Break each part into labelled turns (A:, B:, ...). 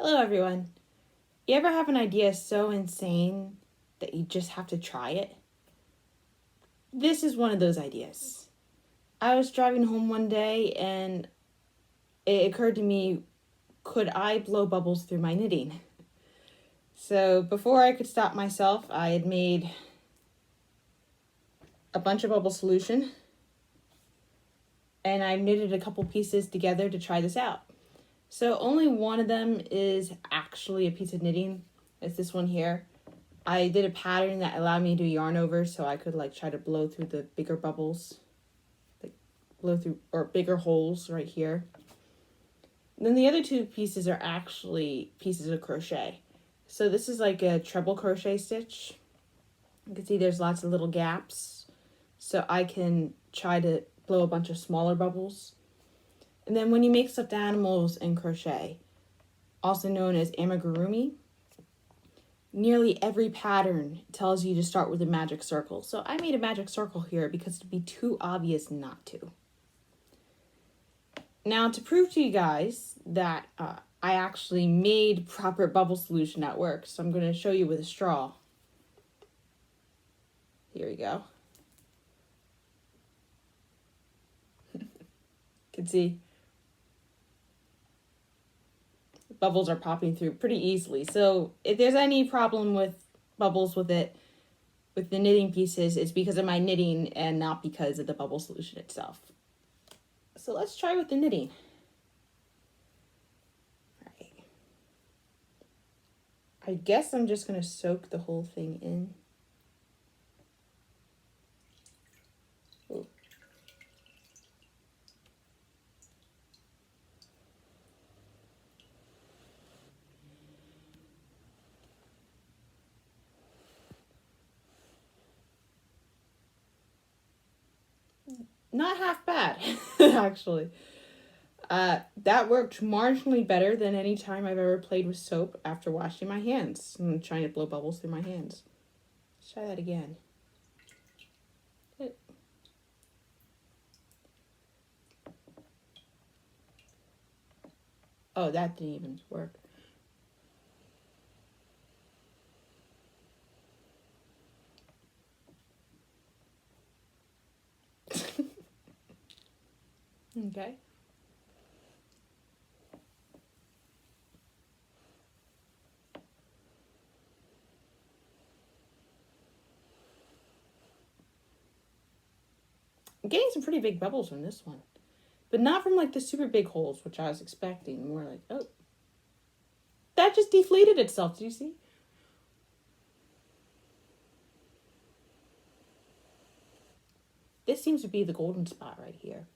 A: Hello, everyone. You ever have an idea so insane that you just have to try it? This is one of those ideas. I was driving home one day and it occurred to me, could I blow bubbles through my knitting? So before I could stop myself, I had made a bunch of bubble solution and I knitted a couple pieces together to try this out. So only one of them is actually a piece of knitting. It's this one here. I did a pattern that allowed me to do yarn over so I could try to blow through the bigger bubbles. Blow through, or bigger holes right here. And then the other two pieces are actually pieces of crochet. So this is like a treble crochet stitch. You can see there's lots of little gaps. So I can try to blow a bunch of smaller bubbles. And then when you make stuffed animals in crochet, also known as amigurumi, nearly every pattern tells you to start with a magic circle. So I made a magic circle here because it'd be too obvious not to. Now, to prove to you guys that I actually made proper bubble solution at work, so I'm going to show you with a straw. Here we go. You can see bubbles are popping through pretty easily. So if there's any problem with bubbles with the knitting pieces, it's because of my knitting and not because of the bubble solution itself. So let's try with the knitting. All right. I guess I'm just going to soak the whole thing in. Ooh. Not half bad, actually. That worked marginally better than any time I've ever played with soap after washing my hands and trying to blow bubbles through my hands. Let's try that again. Oh, that didn't even work. Okay. I'm getting some pretty big bubbles from this one. But not from the super big holes, which I was expecting. More like, oh. That just deflated itself, do you see? This seems to be the golden spot right here.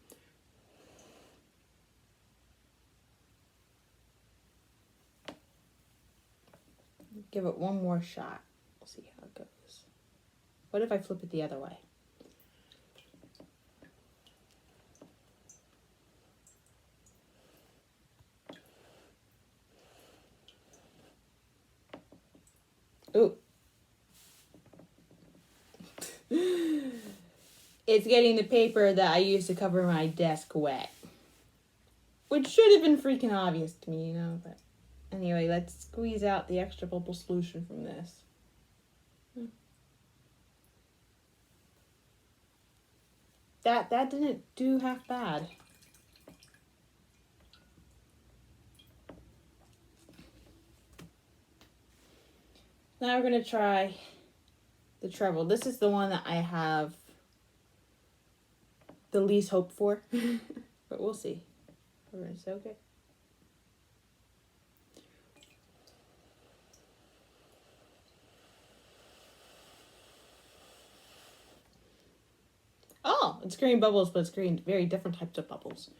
A: Give it one more shot. We'll see how it goes. What if I flip it the other way? Ooh. It's getting the paper that I used to cover my desk wet. Which should have been freaking obvious to me, but anyway, let's squeeze out the extra bubble solution from this. That didn't do half bad. Now we're going to try the treble. This is the one that I have the least hope for, but we'll see. We're going to soak it. Oh, it's creating bubbles, but it's creating very different types of bubbles.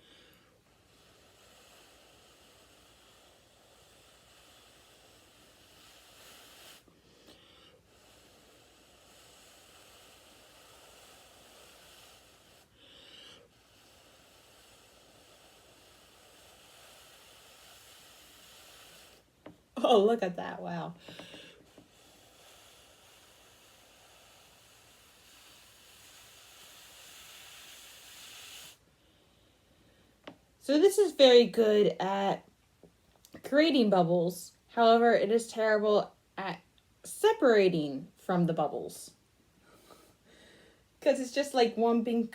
A: Oh, look at that. Wow. So this is very good at creating bubbles. However, it is terrible at separating from the bubbles. Because it's just like one big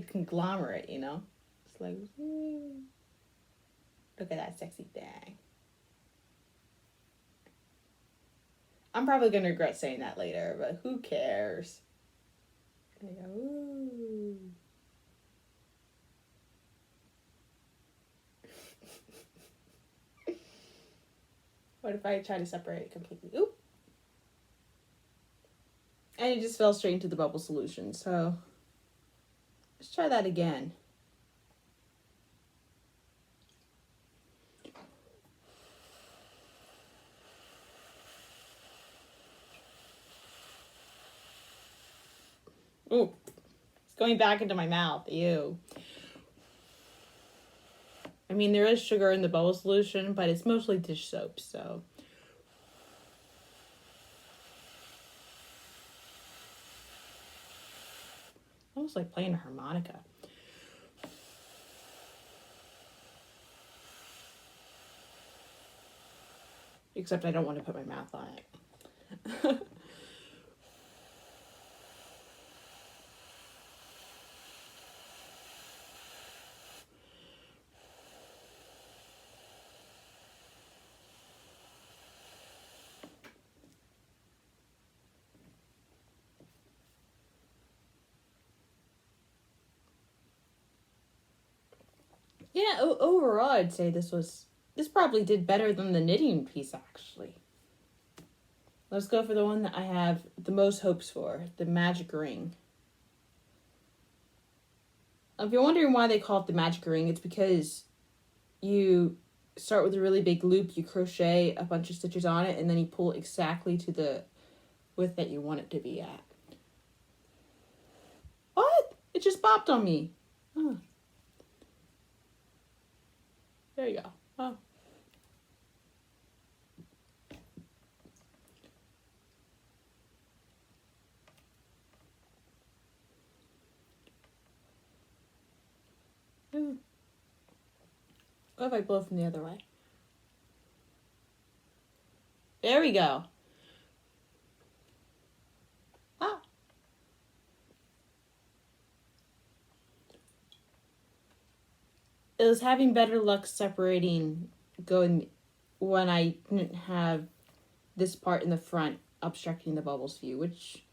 A: conglomerate, you know? It's like, look at that sexy thing. I'm probably going to regret saying that later, but who cares? There you go. Ooh. What if I try to separate it completely? Oop. And it just fell straight into the bubble solution. So let's try that again. Ooh, it's going back into my mouth. Ew. I mean, there is sugar in the bubble solution, but it's mostly dish soap, so. Almost like playing a harmonica. Except I don't want to put my mouth on it. Yeah, overall, I'd say this probably did better than the knitting piece, actually. Let's go for the one that I have the most hopes for, the magic ring. If you're wondering why they call it the magic ring, it's because you start with a really big loop, you crochet a bunch of stitches on it, and then you pull exactly to the width that you want it to be at. What? It just bopped on me. Oh. There you go. Oh. What if I blow from the other way? There we go. Ah. It was having better luck separating going when I didn't have this part in the front obstructing the bubbles view, which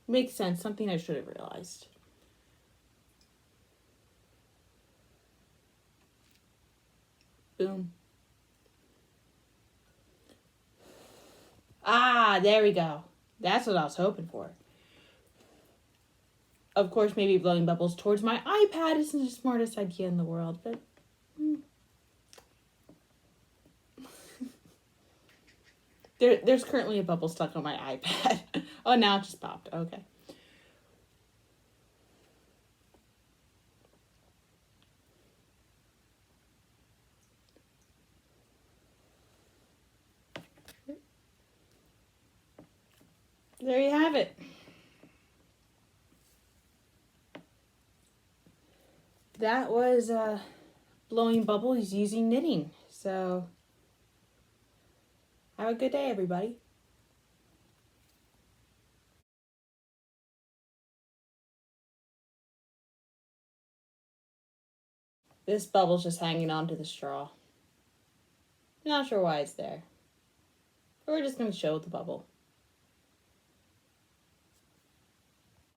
A: makes sense. Something I should have realized. Boom. Ah, there we go. That's what I was hoping for. Of course, maybe blowing bubbles towards my iPad isn't the smartest idea in the world, but... There's currently a bubble stuck on my iPad. Oh, now it just popped. Okay. There you have it. That was blowing bubbles using knitting. So, have a good day, everybody. This bubble's just hanging onto the straw. Not sure why it's there. But we're just going to show the bubble.